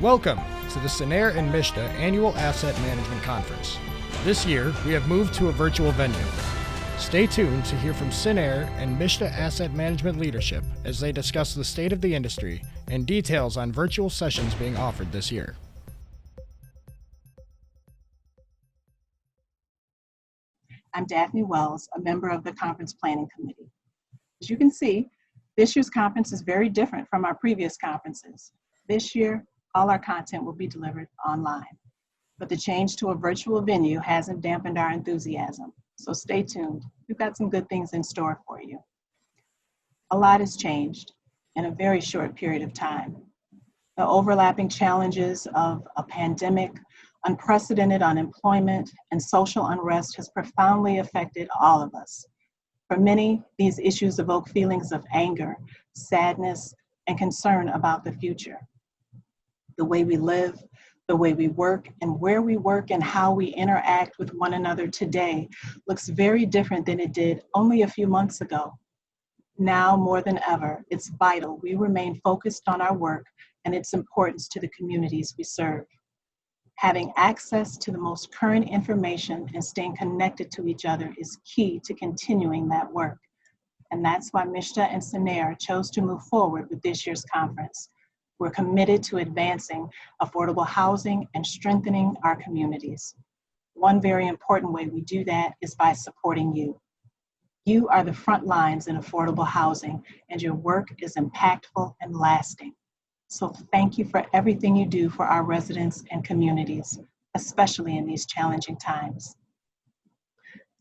Welcome to the Cinnaire and MSHDA Annual Asset Management Conference. This year, we have moved to a virtual venue. Stay tuned to hear from Cinnaire and MSHDA Asset Management leadership as they discuss the state of the industry and details on virtual sessions being offered this year. I'm Daphne Wells, a member of the Conference Planning Committee. As you can see, this year's conference is very different from our previous conferences. This year, all our content will be delivered online. But the change to a virtual venue hasn't dampened our enthusiasm, so stay tuned. We've got some good things in store for you. A lot has changed in a very short period of time. The overlapping challenges of a pandemic, unprecedented unemployment, and social unrest has profoundly affected all of us. For many, these issues evoke feelings of anger, sadness, and concern about the future. The way we live, the way we work, and where we work and how we interact with one another today looks very different than it did only a few months ago. Now more than ever, it's vital we remain focused on our work and its importance to the communities we serve. Having access to the most current information and staying connected to each other is key to continuing that work. And that's why MSHDA and Cinnaire chose to move forward with this year's conference. We're committed to advancing affordable housing and strengthening our communities. One very important way we do that is by supporting you. You are the front lines in affordable housing, and your work is impactful and lasting. So thank you for everything you do for our residents and communities, especially in these challenging times.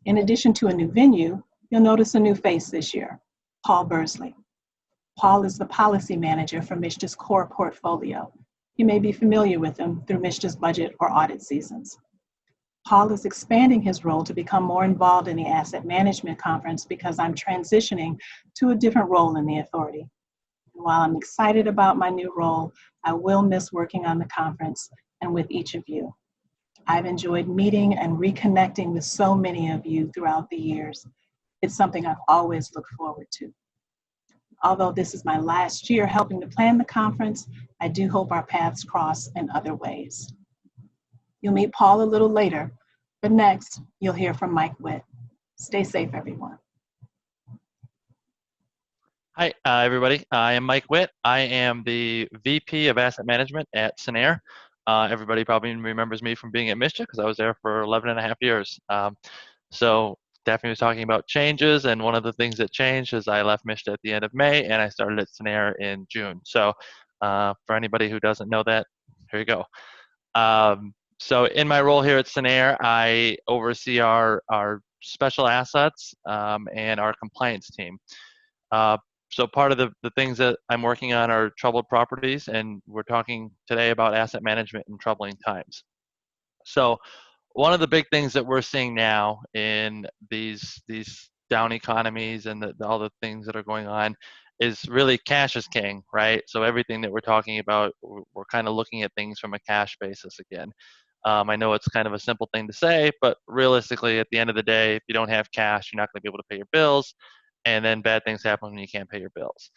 In addition to a new venue, you'll notice a new face this year, Paul Bursley. Paul is the policy manager for MSHDA's core portfolio. You may be familiar with him through MSHDA's budget or audit seasons. Paul is expanding his role to become more involved in the asset management conference because I'm transitioning to a different role in the authority. And while I'm excited about my new role, I will miss working on the conference and with each of you. I've enjoyed meeting and reconnecting with so many of you throughout the years. It's something I've always looked forward to. Although this is my last year helping to plan the conference, I do hope our paths cross in other ways. You'll meet Paul a little later, but next you'll hear from Mike Witt. Stay safe, everyone. Hi, everybody. I am Mike Witt. I am the VP of Asset Management at Cinnaire. Everybody probably remembers me from being at MSHDA because I was there for 11 and a half years. So Daphne was talking about changes, and one of the things that changed is I left MSHDA at the end of May, and I started at Cinnaire in June. So for anybody who doesn't know that, here you go. So in my role here at Cinnaire, I oversee our special assets and our compliance team. So part of the things that I'm working on are troubled properties, and we're talking today about asset management in troubling times. So one of the big things that we're seeing now in these down economies and all the things that are going on is really cash is king, right? So everything that we're talking about, we're kind of looking at things from a cash basis again. I know it's kind of a simple thing to say, but realistically, at the end of the day, if you don't have cash, you're not going to be able to pay your bills, and then bad things happen when you can't pay your bills.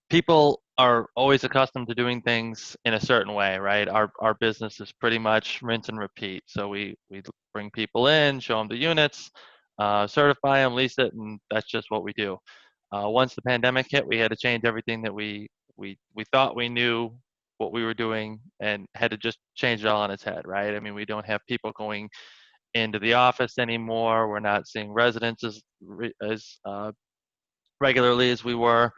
People are always accustomed to doing things in a certain way, right? Our business is pretty much rinse and repeat. So we bring people in, show them the units, certify them, lease it, and that's just what we do. Once the pandemic hit, we had to change everything that we thought we knew what we were doing and had to just change it all on its head, right? I mean, we don't have people going into the office anymore. We're not seeing residents as regularly as we were.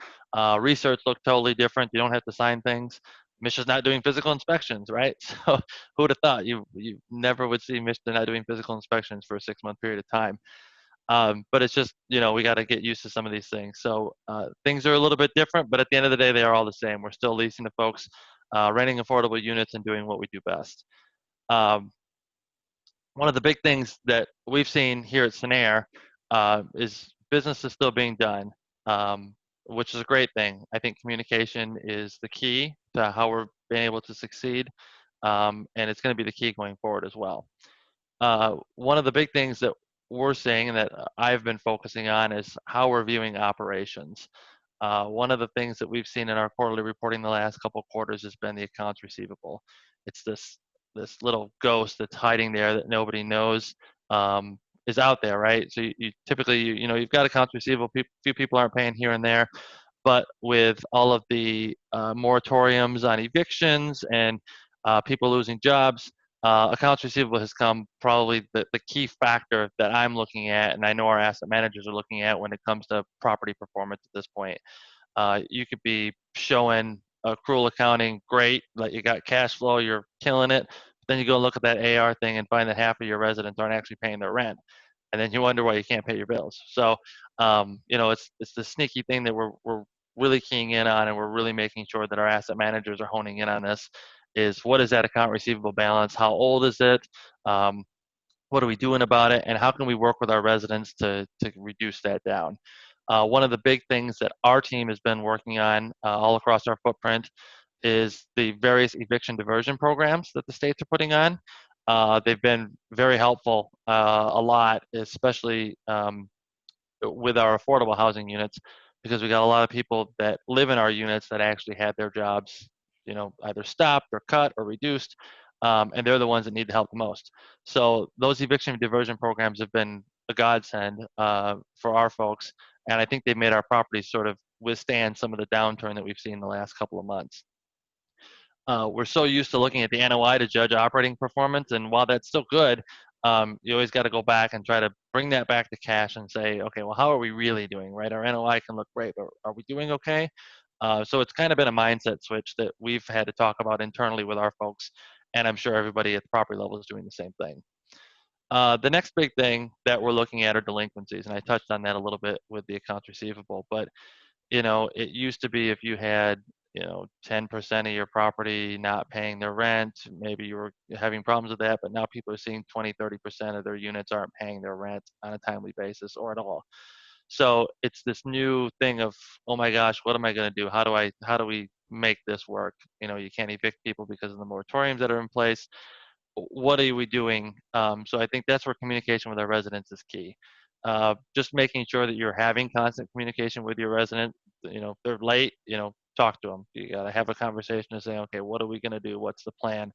Research looked totally different. You don't have to sign things. MSHDA's not doing physical inspections, right? So who would have thought you never would see MSHDA not doing physical inspections for a 6-month period of time. But it's just, we got to get used to some of these things. So things are a little bit different, but at the end of the day, they are all the same. We're still leasing to folks, renting affordable units, and doing what we do best. One of the big things that we've seen here at Cinnaire is business is still being done, which is a great thing. I think communication is the key to how we're being able to succeed, and it's going to be the key going forward as well. One of the big things that we're seeing and that I've been focusing on is how we're viewing operations. one of the things that we've seen in our quarterly reporting the last couple of quarters has been the accounts receivable. It's this little ghost that's hiding there that nobody knows is out there, right? So you typically, you've got accounts receivable, few people aren't paying here and there, but with all of the moratoriums on evictions and people losing jobs, accounts receivable has come probably the key factor that I'm looking at, and I know our asset managers are looking at when it comes to property performance at this point. You could be showing accrual accounting great, like you got cash flow, you're killing it. But then you go look at that AR thing and find that half of your residents aren't actually paying their rent, and then you wonder why you can't pay your bills. So, it's the sneaky thing that we're really keying in on, and we're really making sure that our asset managers are honing in on this. Is what is that account receivable balance? How old is it? What are we doing about it, and how can we work with our residents to reduce that down? One of the big things that our team has been working on all across our footprint is the various eviction diversion programs that the states are putting on. They've been very helpful a lot, especially with our affordable housing units, because we got a lot of people that live in our units that actually had their jobs, either stopped or cut or reduced, and they're the ones that need the help the most. So those eviction diversion programs have been a godsend for our folks, and I think they've made our properties sort of withstand some of the downturn that we've seen in the last couple of months. We're so used to looking at the NOI to judge operating performance, and while that's still good, you always got to go back and try to bring that back to cash and say, okay, well, how are we really doing, right? Our NOI can look great, but are we doing okay? So it's kind of been a mindset switch that we've had to talk about internally with our folks, and I'm sure everybody at the property level is doing the same thing. The next big thing that we're looking at are delinquencies, and I touched on that a little bit with the accounts receivable, but it used to be if you had, 10% of your property not paying their rent, maybe you were having problems with that, but now people are seeing 20, 30% of their units aren't paying their rent on a timely basis or at all. So it's this new thing of, oh my gosh, what am I going to do? How do we make this work? You can't evict people because of the moratoriums that are in place. What are we doing? So I think that's where communication with our residents is key. Just making sure that you're having constant communication with your resident. If they're late, talk to them. You got to have a conversation and say, okay, what are we going to do? What's the plan?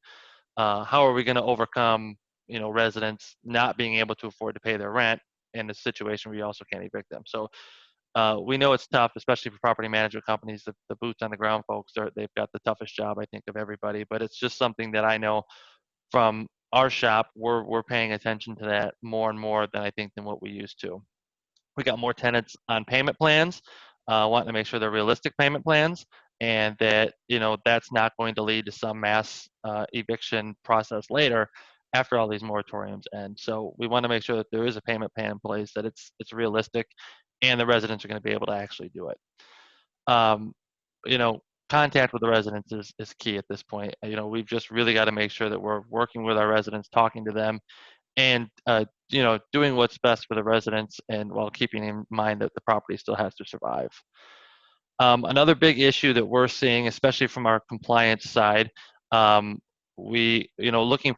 How are we going to overcome, residents not being able to afford to pay their rent in a situation where you also can't evict them? So we know it's tough, especially for property management companies. The boots on the ground folks they've got the toughest job, I think, of everybody. But it's just something that I know from our shop, we're paying attention to that more and more than I think than what we used to. We got more tenants on payment plans, wanting to make sure they're realistic payment plans, and that that's not going to lead to some mass eviction process later after all these moratoriums end. So we want to make sure that there is a payment plan in place, that it's realistic, and the residents are going to be able to actually do it. Um, you know, Contact with the residents is key at this point. We've just really got to make sure that we're working with our residents, talking to them, and doing what's best for the residents, and while keeping in mind that the property still has to survive. Another big issue that we're seeing, especially from our compliance side, looking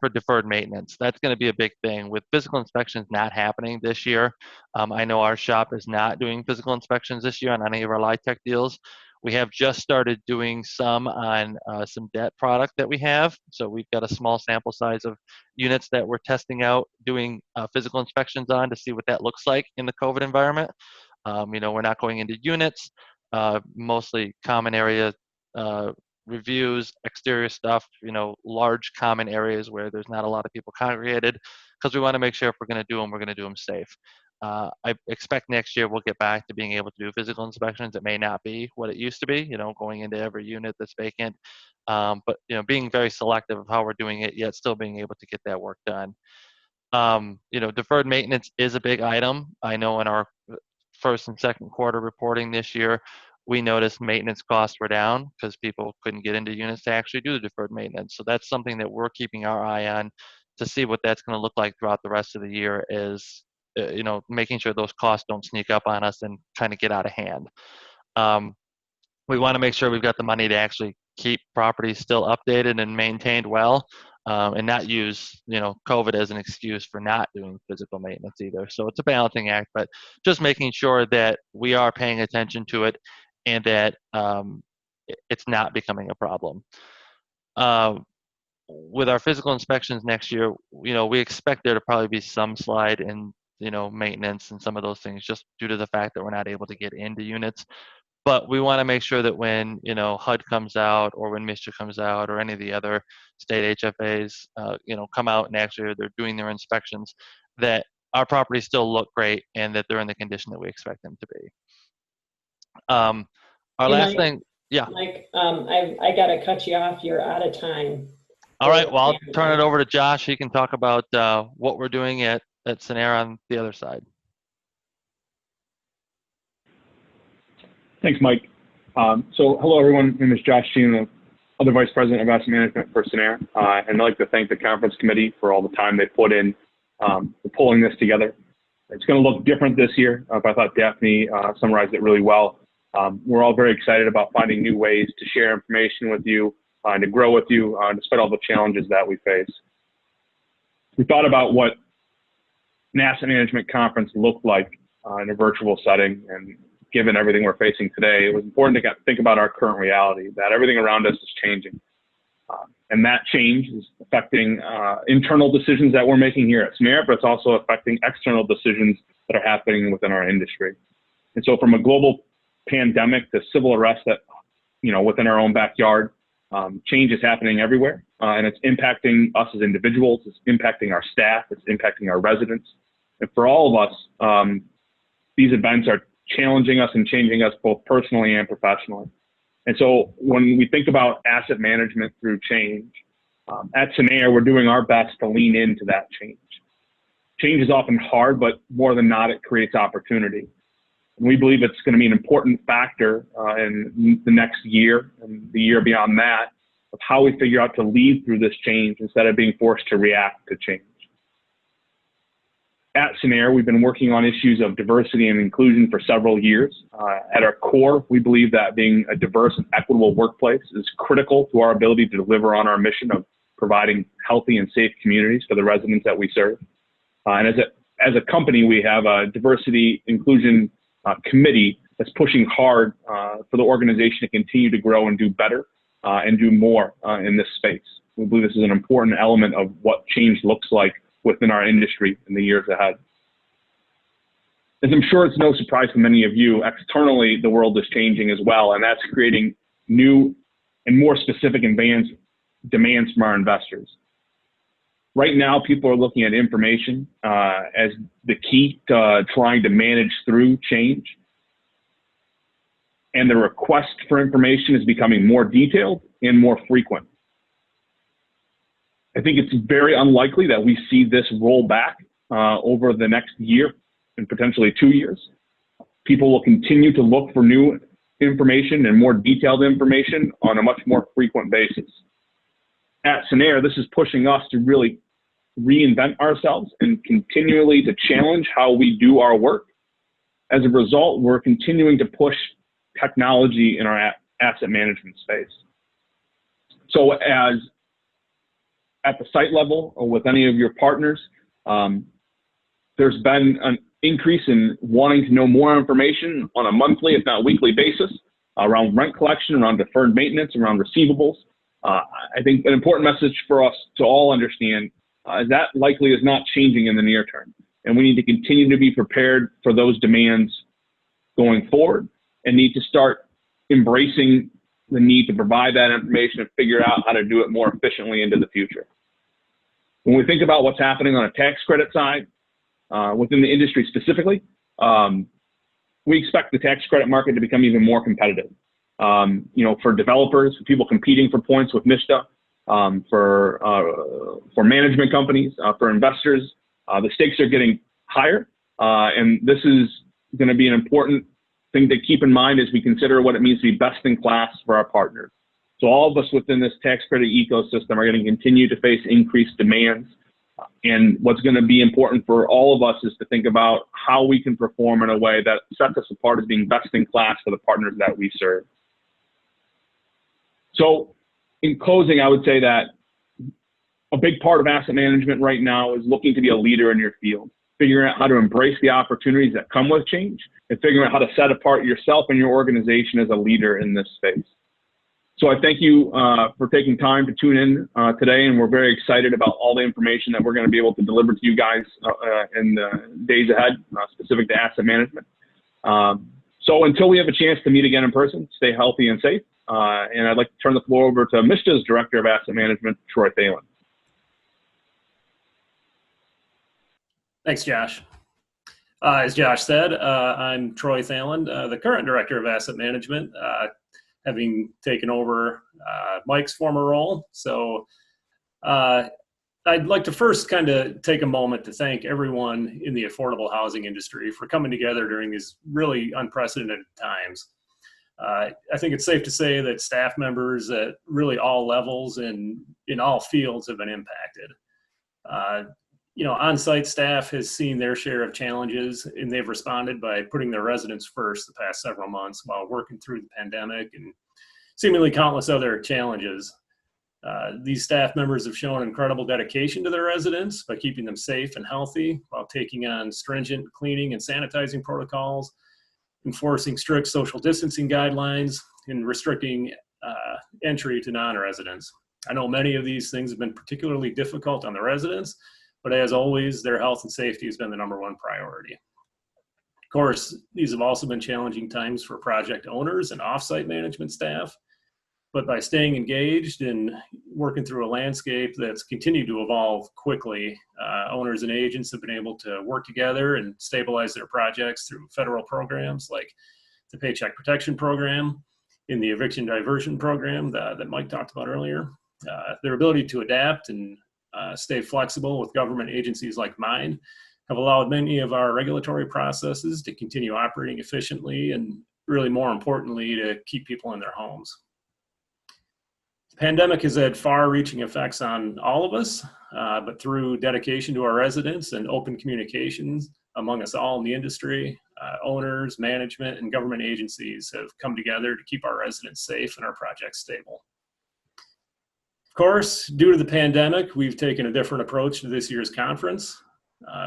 for deferred maintenance. That's going to be a big thing with physical inspections not happening this year. I know our shop is not doing physical inspections this year on any of our LIHTC deals. We have just started doing some on some debt product that we have. So we've got a small sample size of units that we're testing out, doing physical inspections on to see what that looks like in the COVID environment. We're not going into units, mostly common area reviews, exterior stuff, large common areas where there's not a lot of people congregated, because we want to make sure if we're going to do them, we're going to do them safe. I expect next year we'll get back to being able to do physical inspections. It may not be what it used to be, going into every unit that's vacant, but being very selective of how we're doing it, yet still being able to get that work done. Deferred maintenance is a big item. I know in our first and second quarter reporting this year, we noticed maintenance costs were down because people couldn't get into units to actually do the deferred maintenance. So that's something that we're keeping our eye on to see what that's going to look like throughout the rest of the year, is making sure those costs don't sneak up on us and kind of get out of hand. We want to make sure we've got the money to actually keep properties still updated and maintained well, and not use COVID as an excuse for not doing physical maintenance either. So it's a balancing act, but just making sure that we are paying attention to it and that it's not becoming a problem. Uh, with our physical inspections next year, we expect there to probably be some slide in, maintenance and some of those things, just due to the fact that we're not able to get into units. But we want to make sure that when, HUD comes out, or when MSHDA comes out, or any of the other state HFAs, come out and actually they're doing their inspections, that our properties still look great and that they're in the condition that we expect them to be. Our Hey, last Mike, thing, yeah. Mike, I got to cut you off. You're out of time. All right, well, I'll turn it over to Josh. He can talk about what we're doing at Cinnaire on the other side. Thanks, Mike. So hello, everyone. My name is Josh Sheen, the other Vice President of Asset Management for Cinnaire. And I'd like to thank the conference committee for all the time they put in for pulling this together. It's going to look different this year, but I thought Daphne summarized it really well. We're all very excited about finding new ways to share information with you and to grow with you despite all the challenges that we face. We thought about what an asset management conference looked like in a virtual setting, and given everything we're facing today, it was important to think about our current reality, that everything around us is changing. And that change is affecting internal decisions that we're making here at Cinnaire, but it's also affecting external decisions that are happening within our industry. And so from a global pandemic to civil arrest that, within our own backyard, change is happening everywhere. And it's impacting us as individuals, it's impacting our staff, it's impacting our residents. And for all of us, these events are challenging us and changing us both personally and professionally. And so when we think about asset management through change, at Cinnaire, we're doing our best to lean into that change. Change is often hard, but more than not, it creates opportunity. And we believe it's going to be an important factor in the next year and the year beyond that of how we figure out to lead through this change instead of being forced to react to change. At Cinnaire, we've been working on issues of diversity and inclusion for several years. At our core, we believe that being a diverse and equitable workplace is critical to our ability to deliver on our mission of providing healthy and safe communities for the residents that we serve. And as a company, we have a diversity inclusion committee that's pushing hard for the organization to continue to grow and do better and do more in this space. We believe this is an important element of what change looks like within our industry in the years ahead. As I'm sure it's no surprise to many of you, externally, the world is changing as well, and that's creating new and more specific demands from our investors. Right now, people are looking at information as the key to trying to manage through change. And the request for information is becoming more detailed and more frequent. I think it's very unlikely that we see this roll back over the next year and potentially 2 years. People will continue to look for new information and more detailed information on a much more frequent basis. At Cinnaire, this is pushing us to really reinvent ourselves and continually to challenge how we do our work. As a result, we're continuing to push technology in our asset management space. So at the site level or with any of your partners, there's been an increase in wanting to know more information on a monthly, if not weekly basis around rent collection, around deferred maintenance, around receivables. I think an important message for us to all understand is that likely is not changing in the near term. And we need to continue to be prepared for those demands going forward and need to start embracing the need to provide that information and figure out how to do it more efficiently into the future. When we think about what's happening on a tax credit side, within the industry specifically, we expect the tax credit market to become even more competitive. For developers, for people competing for points with MSHDA, for management companies, for investors, the stakes are getting higher, and this is going to be an important thing to keep in mind as we consider what it means to be best in class for our partners. So all of us within this tax credit ecosystem are going to continue to face increased demands. And what's going to be important for all of us is to think about how we can perform in a way that sets us apart as being best in class for the partners that we serve. So in closing, I would say that a big part of asset management right now is looking to be a leader in your field. figuring out how to embrace the opportunities that come with change, and figuring out how to set apart yourself and your organization as a leader in this space. So I thank you for taking time to tune in today, and we're very excited about all the information that we're going to be able to deliver to you guys in the days ahead, specific to asset management. So until we have a chance to meet again in person, stay healthy and safe. And I'd like to turn the floor over to MSHDA's Director of Asset Management, Troy Thalen. Thanks, Josh. As Josh said, I'm Troy Thalen, the current Director of Asset Management, having taken over Mike's former role. So I'd like to first kind of take a moment to thank everyone in the affordable housing industry for coming together during these really unprecedented times. I think it's safe to say that staff members at really all levels and in all fields have been impacted. On-site staff has seen their share of challenges, and they've responded by putting their residents first the past several months while working through the pandemic and seemingly countless other challenges. These staff members have shown incredible dedication to their residents by keeping them safe and healthy while taking on stringent cleaning and sanitizing protocols, enforcing strict social distancing guidelines, and restricting entry to non-residents. I know many of these things have been particularly difficult on the residents, but as always, their health and safety has been the #1 priority. Of course, these have also been challenging times for project owners and offsite management staff, but by staying engaged and working through a landscape that's continued to evolve quickly, owners and agents have been able to work together and stabilize their projects through federal programs like the Paycheck Protection Program, in the Eviction Diversion Program that Mike talked about earlier. Their ability to adapt and stay flexible with government agencies like mine have allowed many of our regulatory processes to continue operating efficiently and, really more importantly, to keep people in their homes. The pandemic has had far-reaching effects on all of us, but through dedication to our residents and open communications among us all in the industry, owners, management, and government agencies have come together to keep our residents safe and our projects stable. Of course, due to the pandemic, we've taken a different approach to this year's conference.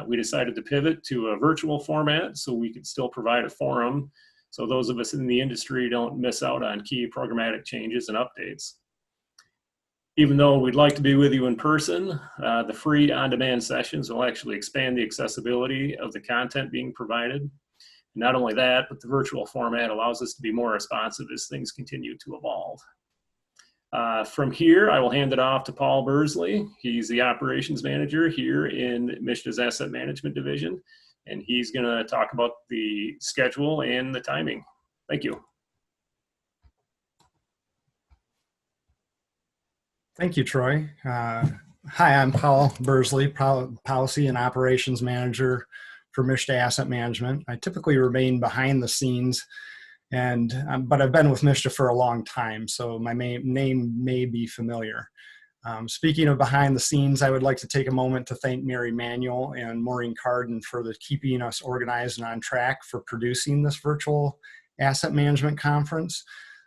We decided to pivot to a virtual format so we could still provide a forum so those of us in the industry don't miss out on key programmatic changes and updates. Even though we'd like to be with you in person, the free on-demand sessions will actually expand the accessibility of the content being provided. Not only that, but the virtual format allows us to be more responsive as things continue to evolve. From here, I will hand it off to Paul Bursley. He's the operations manager here in MSHDA's Asset Management Division, and he's going to talk about the schedule and the timing. Thank you. Thank you, Troy. Hi, I'm Paul Bursley, Policy and Operations Manager for MSHDA Asset Management. I typically remain behind the scenes, but I've been with MSHDA for a long time, so my name may be familiar. Speaking of behind the scenes, I would like to take a moment to thank Mary Manuel and Maureen Carden for keeping us organized and on track for producing this virtual asset management conference.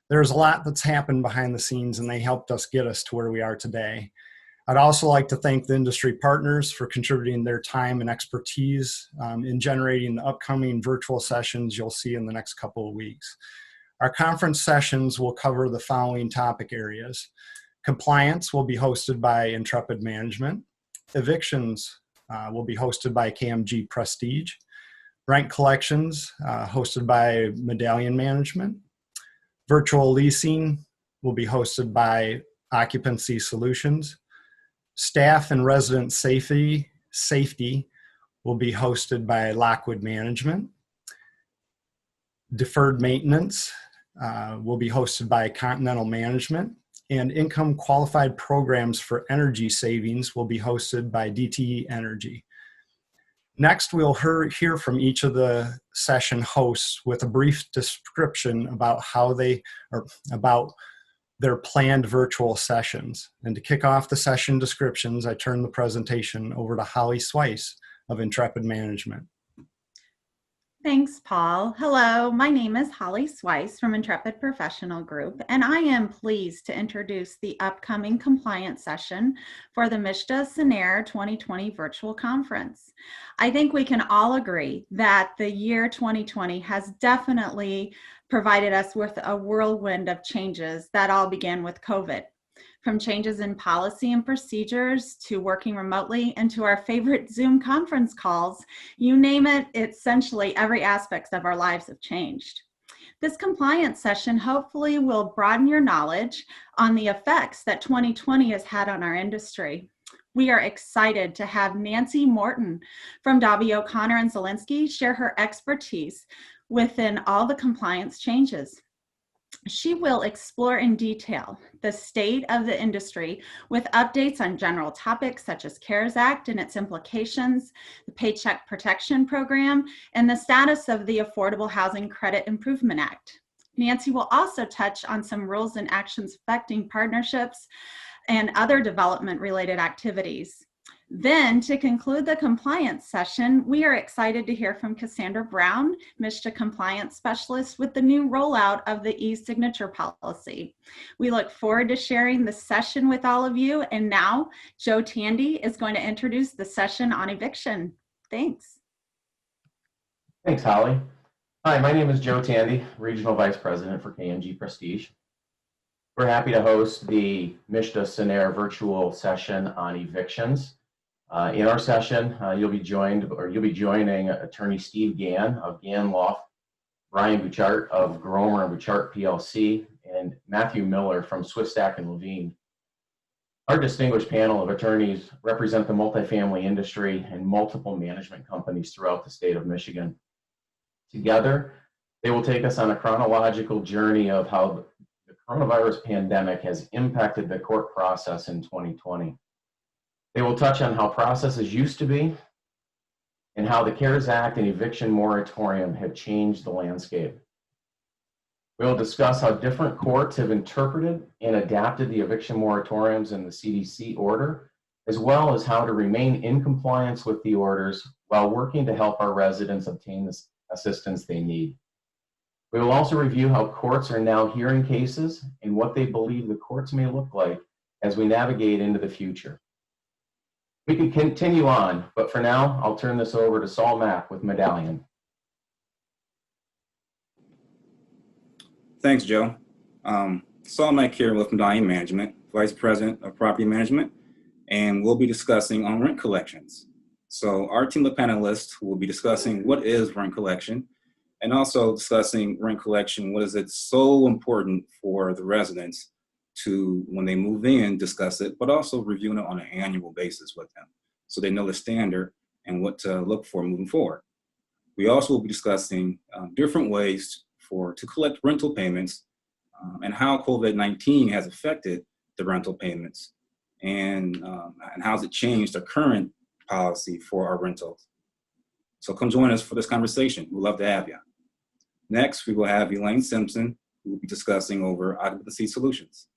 There's a lot that's happened behind the scenes, and they helped us get us to where we are today. I'd also like to thank the industry partners for contributing their time and expertise in generating the upcoming virtual sessions you'll see in the next couple of weeks. Our conference sessions will cover the following topic areas. Compliance will be hosted by Intrepid Management. Evictions will be hosted by KMG Prestige. Rent collections hosted by Medallion Management. Virtual leasing will be hosted by Occupancy Solutions. Staff and resident safety will be hosted by Lockwood Management. Deferred maintenance will be hosted by Continental Management. And income qualified programs for energy savings will be hosted by DTE Energy. Next, we'll hear from each of the session hosts with a brief description about about their planned virtual sessions. And to kick off the session descriptions, I turn the presentation over to Holly Swice of Intrepid Management. Thanks, Paul. Hello, my name is Holly Swice from Intrepid Professional Group, and I am pleased to introduce the upcoming compliance session for the MSHDA Cinnaire 2020 virtual conference. I think we can all agree that the year 2020 has definitely provided us with a whirlwind of changes that all began with COVID. From changes in policy and procedures to working remotely and to our favorite Zoom conference calls, you name it, essentially every aspect of our lives have changed. This compliance session hopefully will broaden your knowledge on the effects that 2020 has had on our industry. We are excited to have Nancy Morton from Dobby O'Connor and Zielinski share her expertise within all the compliance changes. She will explore in detail the state of the industry with updates on general topics such as CARES Act and its implications, the Paycheck Protection Program, and the status of the Affordable Housing Credit Improvement Act. Nancy will also touch on some rules and actions affecting partnerships and other development-related activities. Then, to conclude the compliance session, we are excited to hear from Cassandra Brown, MSHDA Compliance Specialist, with the new rollout of the e-signature policy. We look forward to sharing the session with all of you. And now, Joe Tandy is going to introduce the session on eviction. Thanks. Thanks, Holly. Hi, my name is Joe Tandy, Regional Vice President for K&G Prestige. We're happy to host the MSHDA Cinnaire virtual session on evictions. In our session, you'll be joining Attorney Steve Gann of Gann Law, Brian Bouchard of Gromer and Bouchard PLC, and Matthew Miller from Swistack and Levine. Our distinguished panel of attorneys represent the multifamily industry and multiple management companies throughout the state of Michigan. Together, they will take us on a chronological journey of how the coronavirus pandemic has impacted the court process in 2020. They will touch on how processes used to be and how the CARES Act and eviction moratorium have changed the landscape. We will discuss how different courts have interpreted and adapted the eviction moratoriums and the CDC order, as well as how to remain in compliance with the orders while working to help our residents obtain the assistance they need. We will also review how courts are now hearing cases and what they believe the courts may look like as we navigate into the future. We could continue on, but for now, I'll turn this over to Saul Mack with Medallion. Thanks, Joe. Saul Mack here with Medallion Management, Vice President of Property Management, and we'll be discussing on rent collections. So our team of panelists will be discussing what is rent collection, and also discussing rent collection, what is it so important for the residents to, when they move in, discuss it, but also reviewing it on an annual basis with them so they know the standard and what to look for moving forward. We also will be discussing different ways to collect rental payments and how COVID-19 has affected the rental payments and how has it changed the current policy for our rentals. So come join us for this conversation. We'd love to have you. Next, we will have Elaine Simpson, who will be discussing over occupancy solutions.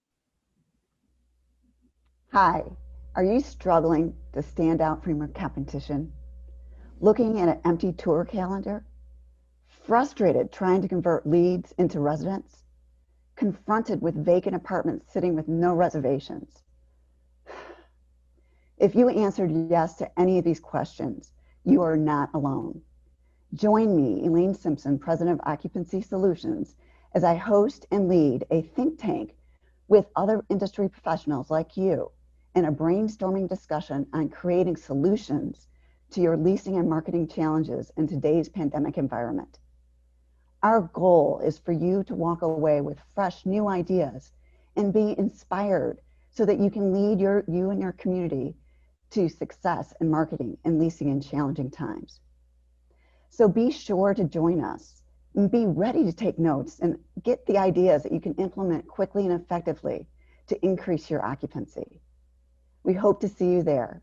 Hi, are you struggling to stand out from your competition? Looking at an empty tour calendar? Frustrated trying to convert leads into residents? Confronted with vacant apartments sitting with no reservations? If you answered yes to any of these questions, you are not alone. Join me, Elaine Simpson, President of Occupancy Solutions, as I host and lead a think tank with other industry professionals like you in a brainstorming discussion on creating solutions to your leasing and marketing challenges in today's pandemic environment. Our goal is for you to walk away with fresh new ideas and be inspired so that you can lead you and your community to success in marketing and leasing in challenging times. So be sure to join us and be ready to take notes and get the ideas that you can implement quickly and effectively to increase your occupancy. We hope to see you there.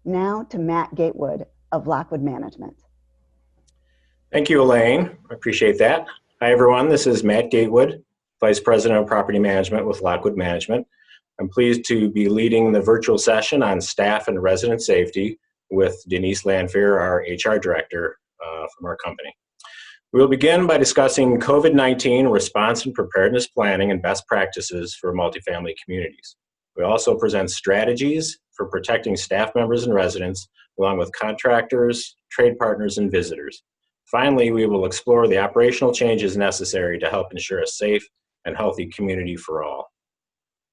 Now to Matt Gatewood of Lockwood Management. Thank you, Elaine. I appreciate that. Hi, everyone. This is Matt Gatewood, Vice President of Property Management with Lockwood Management. I'm pleased to be leading the virtual session on staff and resident safety with Denise Lanfear, our HR Director, from our company. We'll begin by discussing COVID-19 response and preparedness planning and best practices for multifamily communities. We also present strategies for protecting staff members and residents, along with contractors, trade partners, and visitors. Finally, we will explore the operational changes necessary to help ensure a safe and healthy community for all.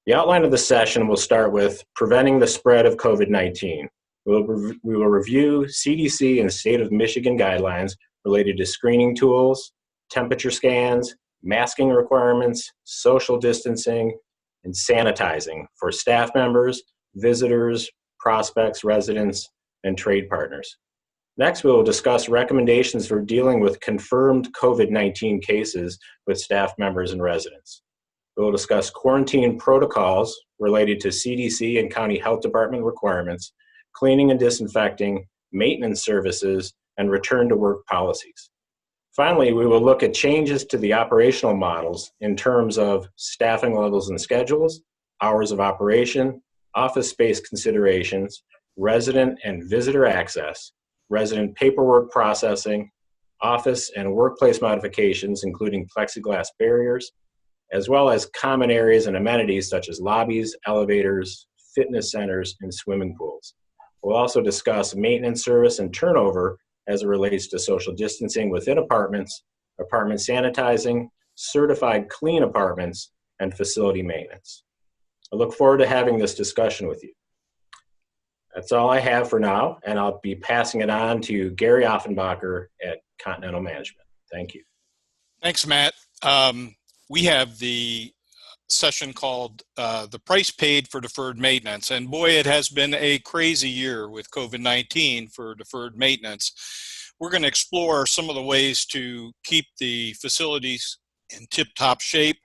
The outline of the session will start with preventing the spread of COVID-19. We will review CDC and state of Michigan guidelines related to screening tools, temperature scans, masking requirements, social distancing, and sanitizing for staff members, visitors, prospects, residents, and trade partners. Next, we will discuss recommendations for dealing with confirmed COVID-19 cases with staff members and residents. We will discuss quarantine protocols related to CDC and county health department requirements, cleaning and disinfecting, maintenance services, and return to work policies. Finally, we will look at changes to the operational models in terms of staffing levels and schedules, hours of operation, office space considerations, resident and visitor access, resident paperwork processing, office and workplace modifications, including plexiglass barriers, as well as common areas and amenities such as lobbies, elevators, fitness centers, and swimming pools. We'll also discuss maintenance service and turnover as it relates to social distancing within apartments, apartment sanitizing, certified clean apartments, and facility maintenance. I look forward to having this discussion with you. That's all I have for now, and I'll be passing it on to Gary Offenbacher at Continental Management. Thank you. Thanks, Matt. We have the session called The Price Paid for Deferred Maintenance. And boy, it has been a crazy year with COVID-19 for deferred maintenance. We're going to explore some of the ways to keep the facilities in tip-top shape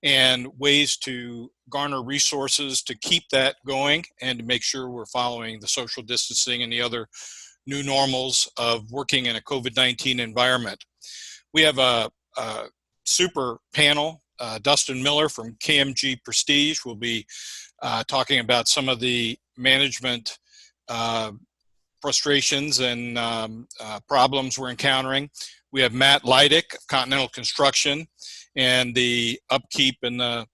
and ways to garner resources to keep that going and to make sure we're following the social distancing and the other new normals of working in a COVID-19 environment. We have a super panel. Dustin Miller from KMG Prestige will be talking about some of the management frustrations and problems we're encountering. We have Matt Leidick of Continental Construction and the upkeep and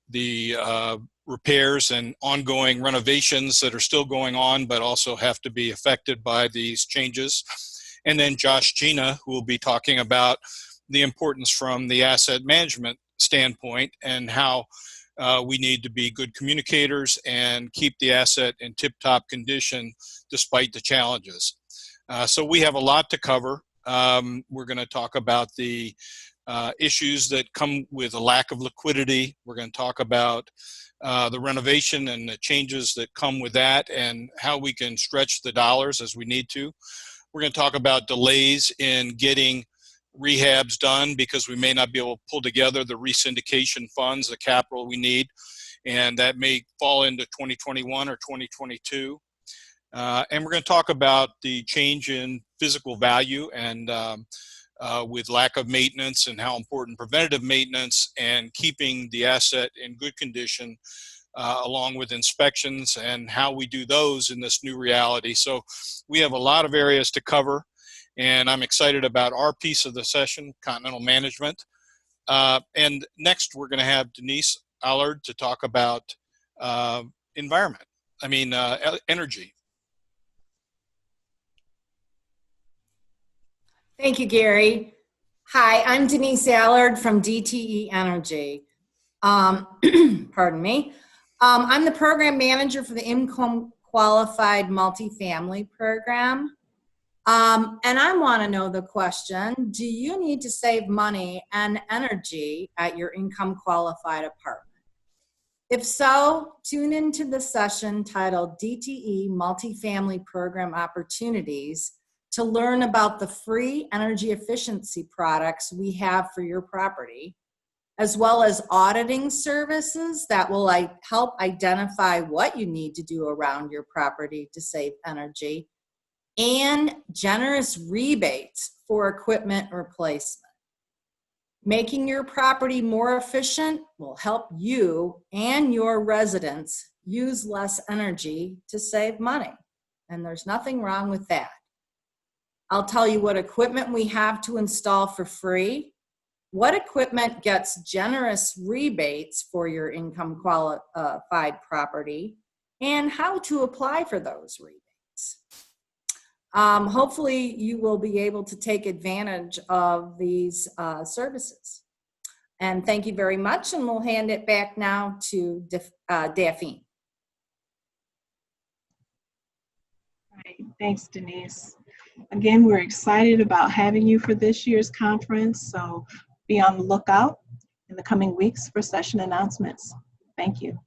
the repairs and ongoing renovations that are still going on but also have to be affected by these changes. And then Josh Gina, who will be talking about the importance from the asset management standpoint and how we need to be good communicators and keep the asset in tip-top condition despite the challenges. So we have a lot to cover. We're going to talk about the issues that come with a lack of liquidity. We're going to talk about the renovation and the changes that come with that and how we can stretch the dollars as we need to. We're going to talk about delays in getting rehabs done because we may not be able to pull together the resyndication funds, the capital we need, and that may fall into 2021 or 2022. And we're going to talk about the change in physical value and with lack of maintenance and how important preventative maintenance and keeping the asset in good condition along with inspections and how we do those in this new reality. So we have a lot of areas to cover. And I'm excited about our piece of the session, Continental Management. And next, we're going to have Denise Allard to talk about energy. Thank you, Gary. Hi, I'm Denise Allard from DTE Energy. Pardon me. I'm the program manager for the Income Qualified Multifamily Program. And I want to know the question, do you need to save money and energy at your income qualified apartment? If so, tune into the session titled DTE Multifamily Program Opportunities to learn about the free energy efficiency products we have for your property, as well as auditing services that will help identify what you need to do around your property to save energy, and generous rebates for equipment replacement. Making your property more efficient will help you and your residents use less energy to save money, and there's nothing wrong with that. I'll tell you what equipment we have to install for free, what equipment gets generous rebates for your income qualified property, and how to apply for those rebates. Hopefully you will be able to take advantage of these services. And thank you very much, and we'll hand it back now to Daphne. Right. Thanks, Denise. Again, we're excited about having you for this year's conference, so be on the lookout in the coming weeks for session announcements. Thank you.